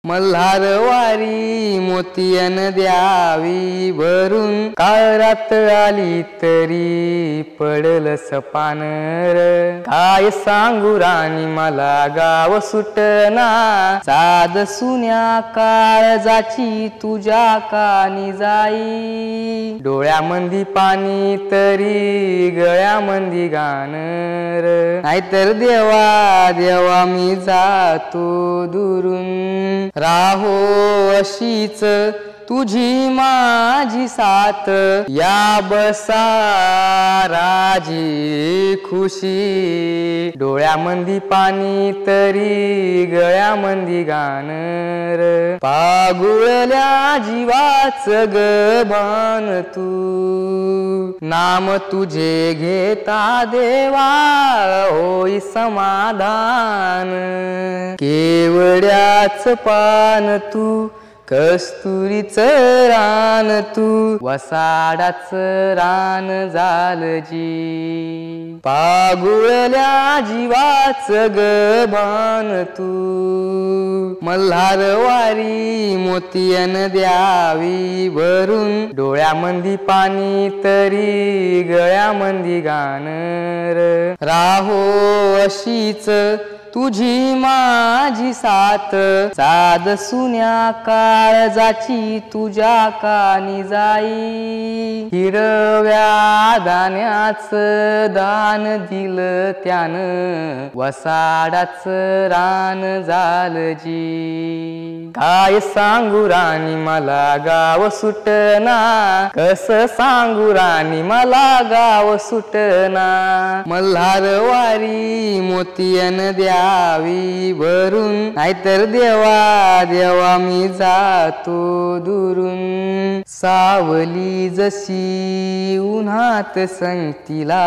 मल्हारवारी मोतियन द्यावी भरून, काळ रात आली तरी पडल सपानर. काय सांगू राणी मला गाव सुटना, साध सुन्या काळजाची तुझ्या कानी जाई. डोळ्यामंदी पाणी तरी गळ्यामंदी गाणर, नाहीतर देवा देवा मी जातो दुरून. राहो अशीच तुझी माझी साथ, या बसा राजी खुशी. डोळ्यामंदी पाणी तरी गळ्यामंदी गाणर, पागुळल्या जीवाच गभान तू. नाम तुझे घेता देवा होई समाधान, केवड्याच पान तू कस्तुरीच रान तू. वसाडाच रान झालजी, पागुळल्या जीवाच गभान तू. मल्हारवारी मोतियन द्यावी भरून, डोळ्यामंदी पाणी तरी गळ्यामंदी गाणर. राहो अशीच तुझी माझी साथ, साध सुन्या काळजाची तुझ्या कानी जाई. हिरव्या दाण्याच दान दिलं त्यानं, वसाडाच रान झालजी. काय सांगू राणी मला गाव सुटना, कस सांगू राणी मला गाव सुटना. मल्हारवारी मोतियन द्यावी भरून, नाहीतर देवा देवा मी जातो दुरून. सावली जशी उन्हात संगतीला,